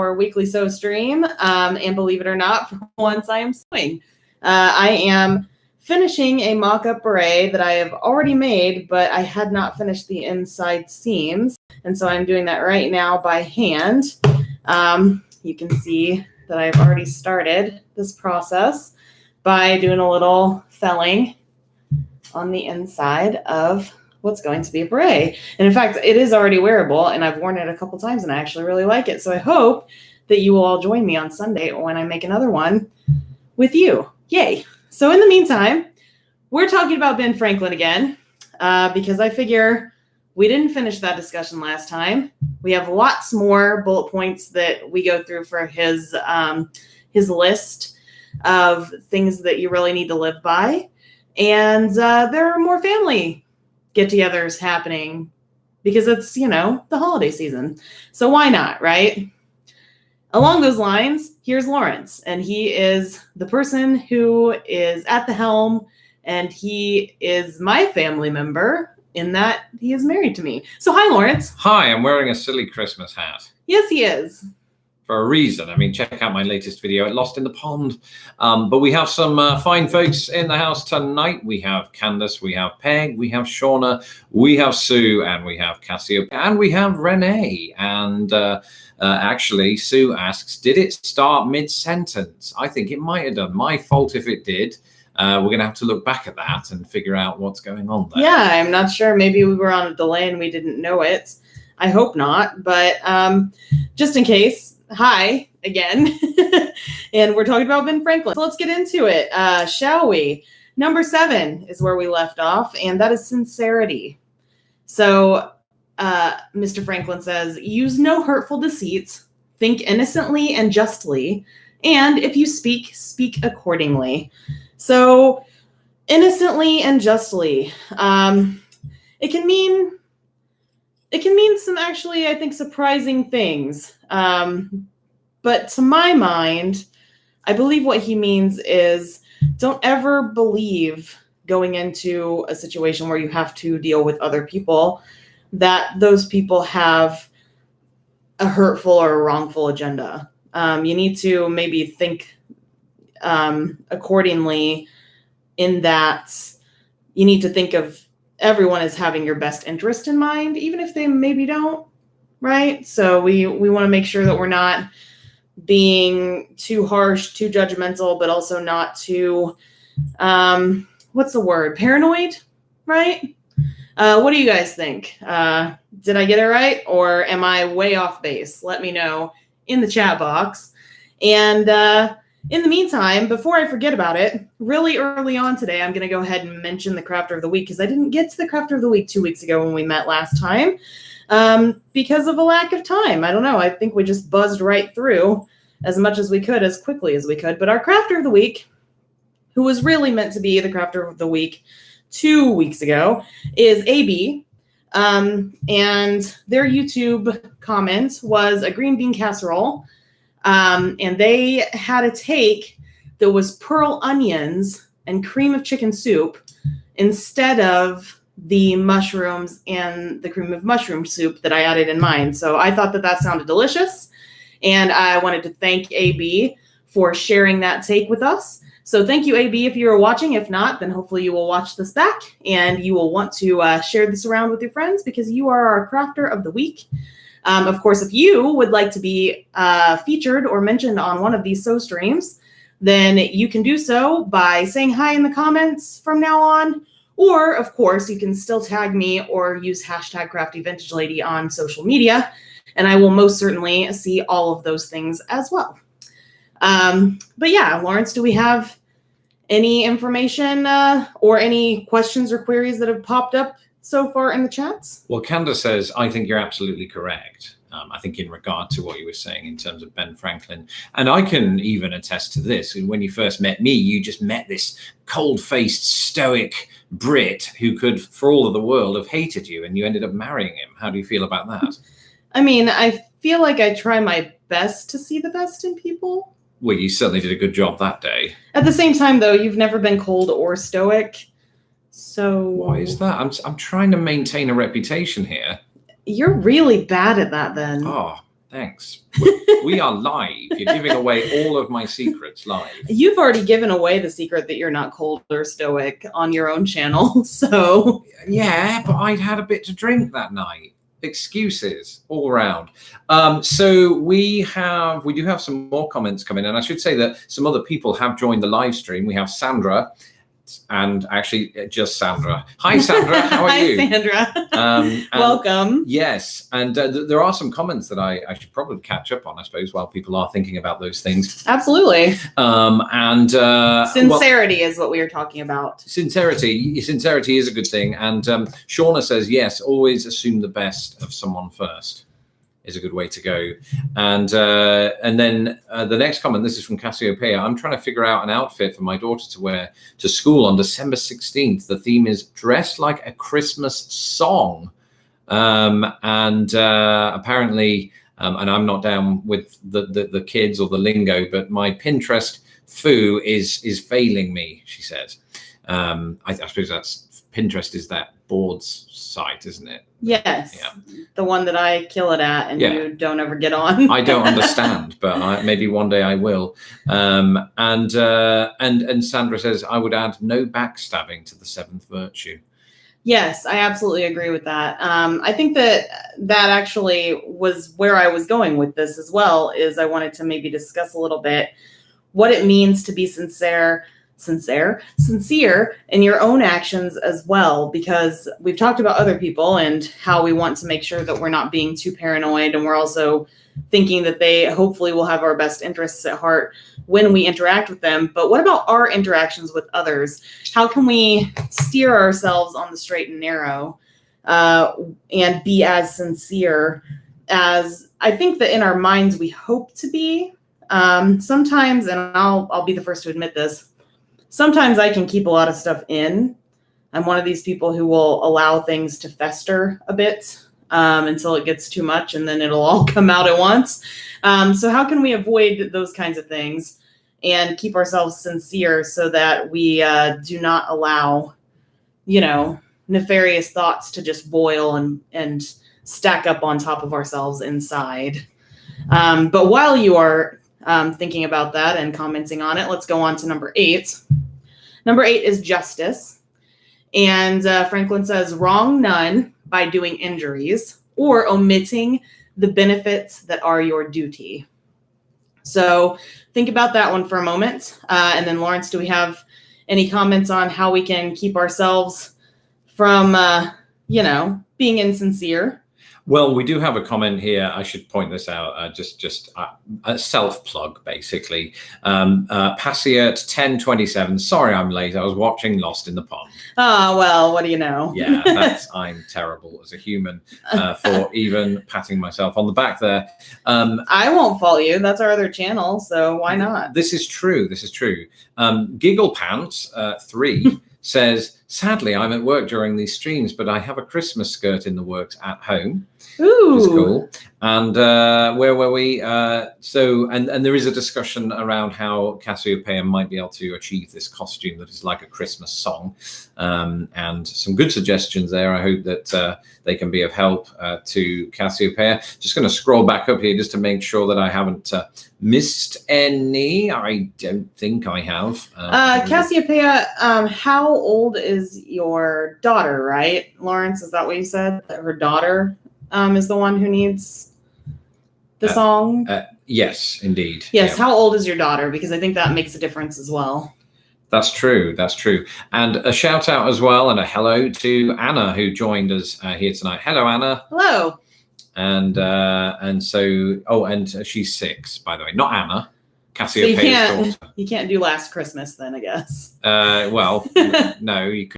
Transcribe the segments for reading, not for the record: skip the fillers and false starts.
our weekly sew stream. And believe it or not, for once I am sewing. I am finishing a mock-up beret that I have already made, but I had not finished the inside seams. And so I'm doing that right now by hand. You can see that I've already started this process by doing a little felling on the inside of what's going to be a beret. And in fact, it is already wearable, and I've worn it a couple times, and I actually really like it. So I hope that you will all join me on Sunday when I make another one with you. Yay. So in the meantime, we're talking about Ben Franklin again, because I figure we didn't finish that discussion last time. We have lots more bullet points that we go through for his list of things that you really need to live by. And there are more family get-togethers happening because it's, the holiday season. So why not, right? Along those lines, here's Lawrence, and he is the person who is at the helm, and he is my family member in that he is married to me. So hi, Lawrence. Hi, I'm wearing a silly Christmas hat. Yes, he is. For a reason. I mean, check out my latest video at Lost in the Pond. But we have some fine folks in the house tonight. We have Candace, we have Peg, we have Shauna, we have Sue, and we have Cassia, and we have Renee. And actually, Sue asks, did it start mid-sentence? I think it might have done. My fault if it did. We're going to have to look back at that and figure out what's going on there. Yeah, I'm not sure. Maybe we were on a delay and we didn't know it. I hope not. But just in case, hi again. And we're talking about Ben Franklin. So let's get into it, shall we? Number 7 is where we left off, and that is sincerity. So Mr. Franklin says, use no hurtful deceits, think innocently and justly, and if you speak, speak accordingly. So innocently and justly, it can mean some actually, I think, surprising things. But to my mind, I believe what he means is don't ever believe going into a situation where you have to deal with other people that those people have a hurtful or a wrongful agenda. You need to maybe think accordingly, in that you need to think of everyone as having your best interest in mind, even if they maybe don't, right? So we want to make sure that we're not being too harsh, too judgmental, but also not too, what's the word? Paranoid, right? What do you guys think? Did I get it right? Or am I way off base? Let me know in the chat box. And in the meantime, before I forget about it, really early on today, I'm going to go ahead and mention the Crafter of the Week, because I didn't get to the Crafter of the Week 2 weeks ago when we met last time because of a lack of time. I don't know. I think we just buzzed right through as much as we could, as quickly as we could. But our Crafter of the Week, who was really meant to be the Crafter of the Week 2 weeks ago, is AB. And their YouTube comment was a green bean casserole. And they had a take that was pearl onions and cream of chicken soup instead of the mushrooms and the cream of mushroom soup that I added in mine. So I thought that sounded delicious. And I wanted to thank AB for sharing that take with us. So thank you, AB, if you're watching. If not, then hopefully you will watch this back and you will want to share this around with your friends, because you are our Crafter of the Week. Of course, if you would like to be featured or mentioned on one of these sew streams, then you can do so by saying hi in the comments from now on. Or, of course, you can still tag me or use hashtag CraftyVintageLady on social media, and I will most certainly see all of those things as well. But yeah, Lawrence, do we have any information or any questions or queries that have popped up so far in the chats? Well, Candace says, I think you're absolutely correct. I think in regard to what you were saying in terms of Ben Franklin. And I can even attest to this. When you first met me, you just met this cold-faced, stoic Brit who could, for all of the world, have hated you, and you ended up marrying him. How do you feel about that? I mean, I feel like I try my best to see the best in people. Well, you certainly did a good job that day. At the same time, though, you've never been cold or stoic. So why is that? I'm trying to maintain a reputation here. You're really bad at that then. Oh, Thanks. We are live. You're giving away all of my secrets live. You've already given away the secret that you're not cold or stoic on your own channel. So yeah, but I'd had a bit to drink that night. Excuses all around. So we do have some more comments coming, and I should say that some other people have joined the live stream. We have Sandra, and actually just Sandra. Hi, Sandra. How are you? Hi, Sandra. Welcome. Yes, and there are some comments that I should probably catch up on, I suppose, while people are thinking about those things. Absolutely. Sincerity is what we are talking about. Sincerity is a good thing. And Shauna says, yes, always assume the best of someone first is a good way to go. And then the next comment, this is from Cassiopeia. I'm trying to figure out an outfit for my daughter to wear to school on December 16th. The theme is dressed like a Christmas song. Apparently, and I'm not down with the kids or the lingo, but my Pinterest foo is failing me, she says. I suppose Pinterest is that board's site, isn't it? Yes. Yeah. The one that I kill it at and you don't ever get on. I don't understand, but maybe one day I will. And Sandra says, I would add no backstabbing to the seventh virtue. Yes, I absolutely agree with that. I think that actually was where I was going with this as well, is I wanted to maybe discuss a little bit what it means to be sincere in your own actions as well, because we've talked about other people and how we want to make sure that we're not being too paranoid, and we're also thinking that they hopefully will have our best interests at heart when we interact with them. But what about our interactions with others? How can we steer ourselves on the straight and narrow and be as sincere as I think that in our minds we hope to be? Sometimes, and I'll be the first to admit this, sometimes I can keep a lot of stuff in. I'm one of these people who will allow things to fester a bit until it gets too much, and then it'll all come out at once. So how can we avoid those kinds of things and keep ourselves sincere so that we do not allow, nefarious thoughts to just boil and stack up on top of ourselves inside? But while you are thinking about that and commenting on it, let's go on to number 8. Number 8 is justice. And Franklin says, wrong none by doing injuries or omitting the benefits that are your duty. So think about that one for a moment. And then Lawrence, do we have any comments on how we can keep ourselves from, being insincere? Well, we do have a comment here. I should point this out. Just a self-plug, basically. Passia at 10:27. Sorry, I'm late. I was watching Lost in the Pond. Oh, well, what do you know? Yeah, I'm terrible as a human for even patting myself on the back there. I won't follow you. That's our other channel, so why not? This is true. Giggle Pants 3 says, sadly, I'm at work during these streams, but I have a Christmas skirt in the works at home. Ooh. Which is cool. And where were we? So there is a discussion around how Cassiopeia might be able to achieve this costume that is like a Christmas song. And some good suggestions there. I hope that they can be of help to Cassiopeia. Just going to scroll back up here just to make sure that I haven't missed any. I don't think I have. Cassiopeia, how old is your daughter, right? Lawrence, is that what you said? That her daughter is the one who needs the song? Yes, indeed. Yes. Yeah. How old is your daughter? Because I think that makes a difference as well. That's true. And a shout out as well and a hello to Anna, who joined us here tonight. Hello, Anna. Hello. And she's 6, by the way, not Anna. Cassiopeia's daughter. You can't do Last Christmas then, I guess. Well, no, you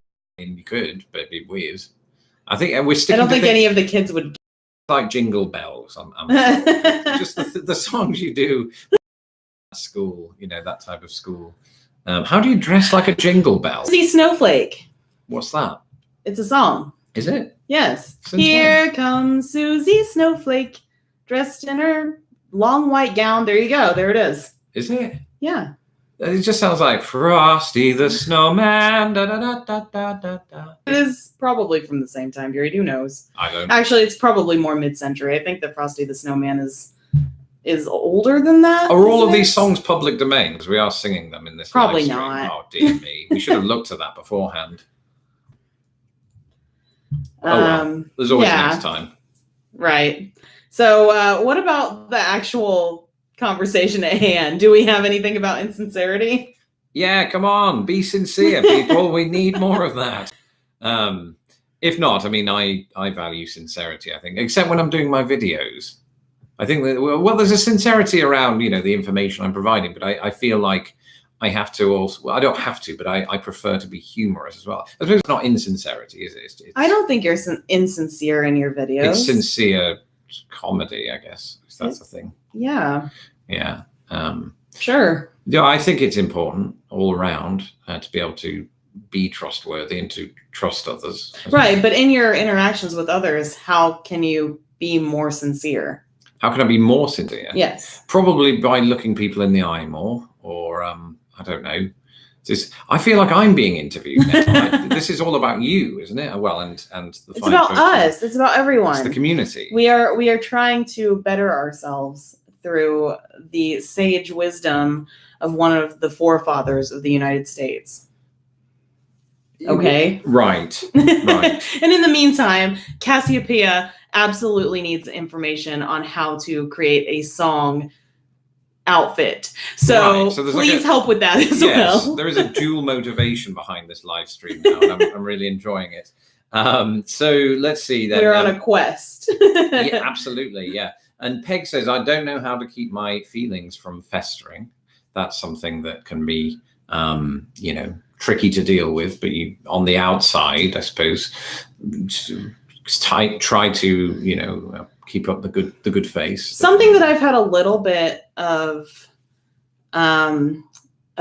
could, but it'd be weird. I think we're sticking. I don't think any of the kids would like Jingle Bells. I'm just the songs you do at school, that type of school. How do you dress like a jingle bell? See Snowflake. What's that? It's a song. Is it? Yes. Here comes Susie Snowflake, dressed in her long white gown. There you go. There it is. Is it? Yeah. It just sounds like Frosty the Snowman. Da, da, da, da, da, da, da. It is probably from the same time period. Who knows? I don't. Actually, it's probably more mid-century. I think that Frosty the Snowman is is older than that. Are all of these it? songs public domain? Because we are singing them in this Probably live stream. not. Oh, dear me. We should have looked at that beforehand. Oh, well. There's always next time. Right. So what about the actual conversation at hand? Do we have anything about insincerity? Yeah, come on. Be sincere, people. We need more of that. If not, I mean, I value sincerity, I think, except when I'm doing my videos. I think that, well, there's a sincerity around, you know, the information I'm providing, but I feel like I have to also, well, I don't have to, but I prefer to be humorous as well. I suppose it's not insincerity, is it? It's, I don't think you're insincere in your videos. It's sincere comedy, I guess. That's the thing. Yeah. Yeah. Sure. Yeah, I think it's important all around to be able to be trustworthy and to trust others. Right. But in your interactions with others, how can you be more sincere? How can I be more sincere? Yes. Probably by looking people in the eye more, or I don't know. I feel like I'm being interviewed now. This is all about you, isn't it? Well, and the it's about us. It's about everyone. It's the community. We are trying to better ourselves through the sage wisdom of one of the forefathers of the United States. Okay. Right. Right. And in the meantime, Cassiopeia absolutely needs information on how to create a song outfit. So please help with that as well. There is a dual motivation behind this live stream now, and I'm really enjoying it. So let's see then. We're on a quest. Yeah, absolutely. Yeah. And Peg says, I don't know how to keep my feelings from festering. That's something that can be, you know, tricky to deal with, but you, on the outside, I suppose, try to, you know, keep up the good face. Something that I've had a little bit of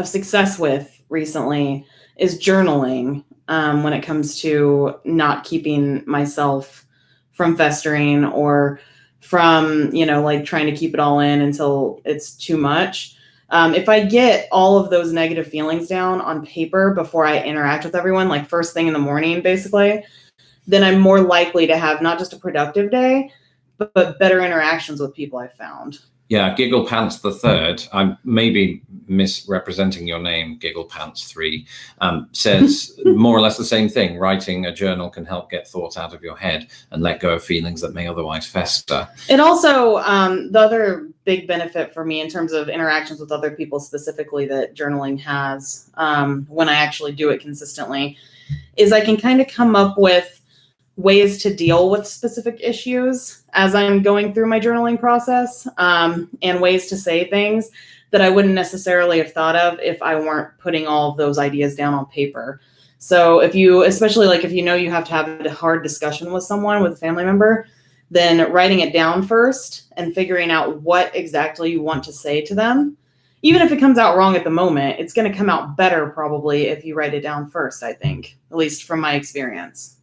success with recently is journaling. When it comes to not keeping myself from festering or from, you know, like trying to keep it all in until it's too much. If I get all of those negative feelings down on paper before I interact with everyone, like first thing in the morning, basically, then I'm more likely to have not just a productive day, but better interactions with people I've found. Yeah, Giggle Pants the Third, I'm maybe misrepresenting your name, Giggle Pants 3, says more or less the same thing. Writing a journal can help get thoughts out of your head and let go of feelings that may otherwise fester. It also, the other big benefit for me in terms of interactions with other people specifically that journaling has, when I actually do it consistently, is I can kind of come up with ways to deal with specific issues as I'm going through my journaling process, and ways to say things that I wouldn't necessarily have thought of if I weren't putting all of those ideas down on paper. So if you, especially like if you know you have to have a hard discussion with someone, with a family member, then writing it down first and figuring out what exactly you want to say to them, even if it comes out wrong at the moment, it's going to come out better probably if you write it down first, I think, at least from my experience.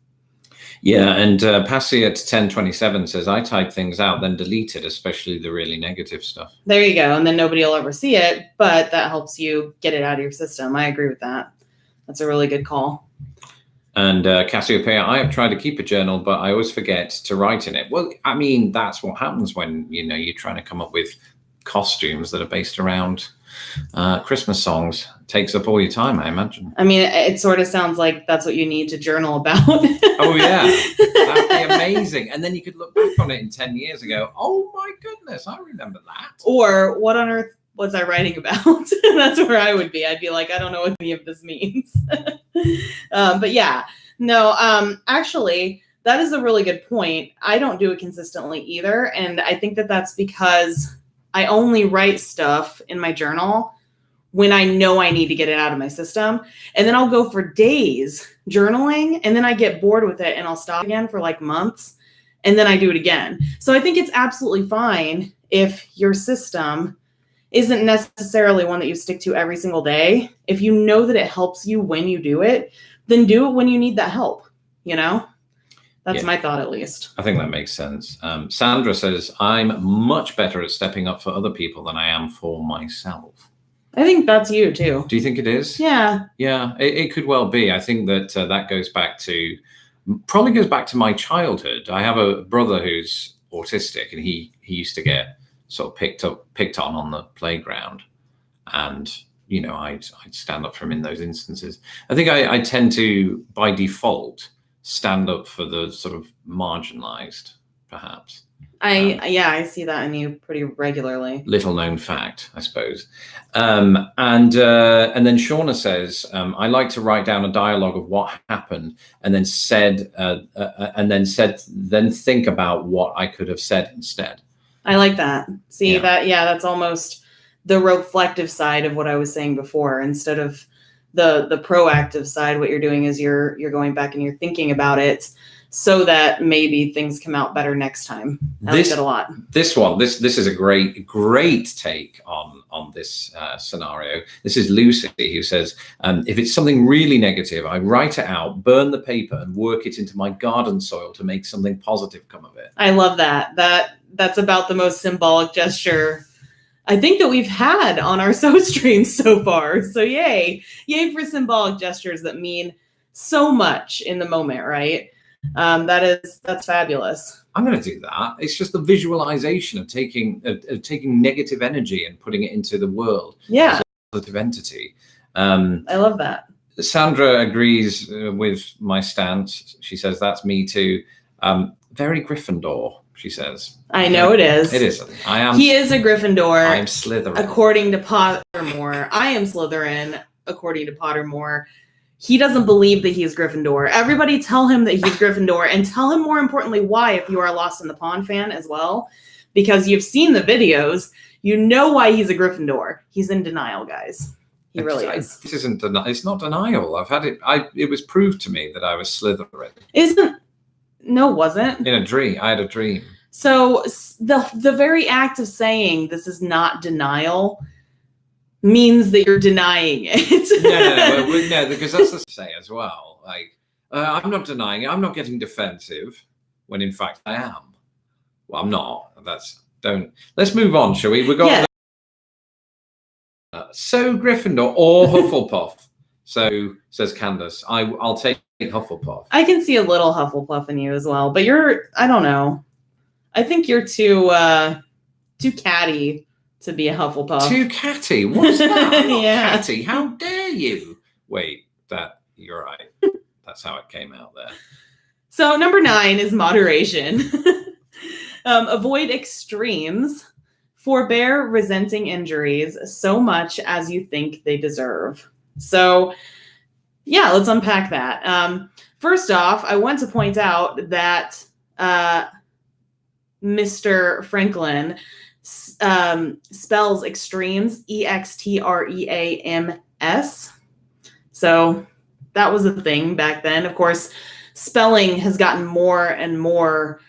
Yeah, and Passy at 1027 says, I type things out, then delete it, especially the really negative stuff. There you go. And then nobody will ever see it, but that helps you get it out of your system. I agree with that. That's a really good call. And Cassiopeia, I have tried to keep a journal, but I always forget to write in it. Well, I mean, that's what happens when, you know, you're trying to come up with costumes that are based around Christmas songs. It takes up all your time, I imagine. I mean, it sort of sounds like that's what you need to journal about. Oh, yeah. That'd be amazing. And then you could look back on it in 10 years and go, oh, my goodness, I remember that. Or what on earth was I writing about? That's where I would be. I'd be like, I don't know what any of this means. But yeah, no, actually, that is a really good point. I don't do it consistently either. And I think that that's because I only write stuff in my journal when I know I need to get it out of my system. And then I'll go for days journaling, and then I get bored with it and I'll stop again for like months, and then I do it again. So I think it's absolutely fine if your system isn't necessarily one that you stick to every single day. If you know that it helps you when you do it, then do it when you need that help, you know? That's my thought, at least. I think that makes sense. Sandra says, I'm much better at stepping up for other people than I am for myself. I think that's you, too. Do you think it is? Yeah. Yeah, it could well be. I think that that goes back to my childhood. I have a brother who's autistic, and he used to get sort of picked on the playground, and I'd stand up for him in those instances. I think I tend to, by default, stand up for the sort of marginalized, perhaps. I see that in you pretty regularly. Little known fact, I suppose. And then Shauna says, I like to write down a dialogue of what happened, and then think about what I could have said instead. I like that. See that's almost the reflective side of what I was saying before. Instead of the proactive side, what you're doing is you're going back and you're thinking about it, so that maybe things come out better next time. I like that a lot. This is a great take on this scenario. This is Lucy, who says, if it's something really negative, I write it out, burn the paper, and work it into my garden soil to make something positive come of it. I love that. That's about the most symbolic gesture I think that we've had on our streams so far. So yay for symbolic gestures that mean so much in the moment, right? That's fabulous. I'm going to do that. It's just the visualization of taking negative energy and putting it into the world. Yeah. As a positive entity. I love that. Sandra agrees with my stance. She says, that's me too. Very Gryffindor, she says. I know it is. It is. He is a Gryffindor. I am Slytherin. According to Pottermore. I am Slytherin, according to Pottermore. He doesn't believe that he's Gryffindor. Everybody tell him that he's Gryffindor, and tell him, more importantly, why, if you are a Lost in the Pond fan as well, because you've seen the videos. You know why he's a Gryffindor. He's in denial, guys. He really is. This isn't denial. It's not denial. I've had it. It was proved to me that I was Slytherin. No, it wasn't. In a dream. I had a dream. So the very act of saying this is not denial means that you're denying it. No, because that's the say as well. Like, I'm not denying it. I'm not getting defensive, when in fact I am. Well, I'm not. Let's move on, shall we? We've got so Gryffindor or Hufflepuff. So says Candace, I'll take Hufflepuff. I can see a little Hufflepuff in you as well, but I don't know. I think you're too catty to be a Hufflepuff. Too catty? What's that? I'm not Yeah. catty. How dare you? Wait, you're right. That's how it came out there. So number 9 is moderation. Avoid extremes. Forbear resenting injuries so much as you think they deserve. So yeah, let's unpack that. First off, I want to point out that Mr. Franklin spells extremes extreams. So that was a thing back then. Of course, spelling has gotten more and more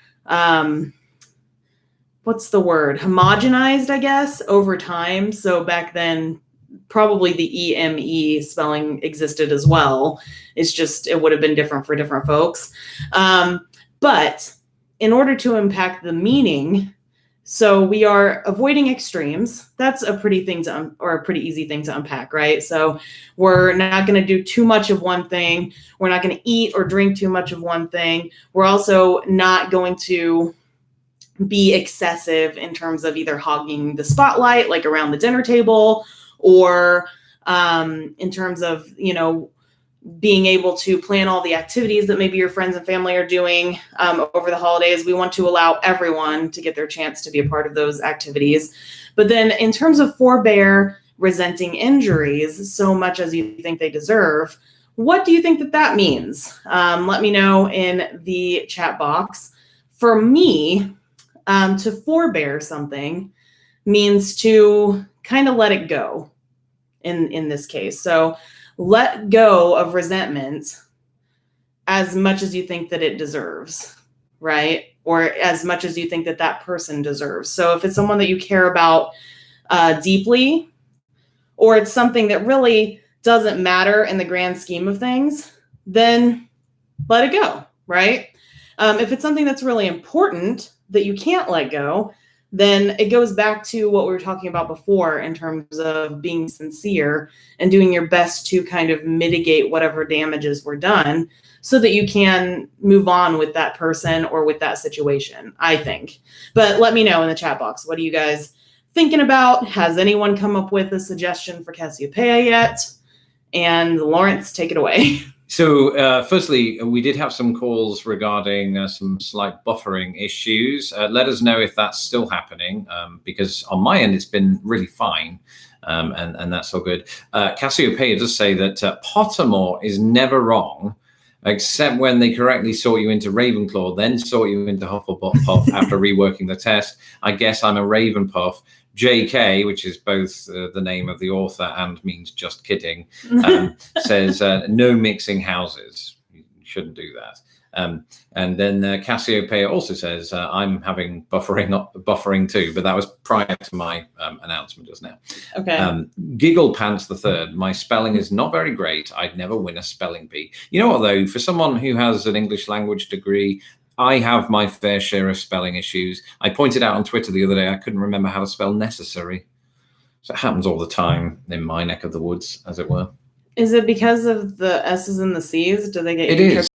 what's the word? Homogenized, I guess, over time. So back then, probably the EME spelling existed as well. It's just, it would have been different for different folks. But in order to impact the meaning, so we are avoiding extremes. That's a pretty easy thing to unpack, right? So we're not going to do too much of one thing. We're not going to eat or drink too much of one thing. We're also not going to be excessive in terms of either hogging the spotlight, like around the dinner table, or in terms of, being able to plan all the activities that maybe your friends and family are doing over the holidays. We want to allow everyone to get their chance to be a part of those activities. But then in terms of forbear resenting injuries so much as you think they deserve, what do you think that means? Let me know in the chat box. For me, to forbear something means to kind of let it go in this case. So let go of resentment as much as you think that it deserves, right? Or as much as you think that person deserves. So if it's someone that you care about deeply, or it's something that really doesn't matter in the grand scheme of things, then let it go, right? If it's something that's really important that you can't let go, then it goes back to what we were talking about before in terms of being sincere and doing your best to kind of mitigate whatever damages were done so that you can move on with that person or with that situation, I think. But let me know in the chat box. What are you guys thinking about? Has anyone come up with a suggestion for Cassiopeia yet? And Lawrence, take it away. So firstly, we did have some calls regarding some slight buffering issues. Let us know if that's still happening, because on my end, it's been really fine. And that's all good. Cassiopeia does say that Pottermore is never wrong, except when they correctly sort you into Ravenclaw, then sort you into Hufflepuff after reworking the test. I guess I'm a Ravenpuff. JK, which is both the name of the author and means just kidding, says no mixing houses. You shouldn't do that. And then Cassiopeia also says I'm having buffering too, but that was prior to my announcement just now. Okay. Giggle Pants the Third. My spelling is not very great. I'd never win a spelling bee. You know what though? For someone who has an English language degree, I have my fair share of spelling issues. I pointed out on Twitter the other day I couldn't remember how to spell necessary. So it happens all the time in my neck of the woods, as it were. Is it because of the S's and the C's? Do they get It is.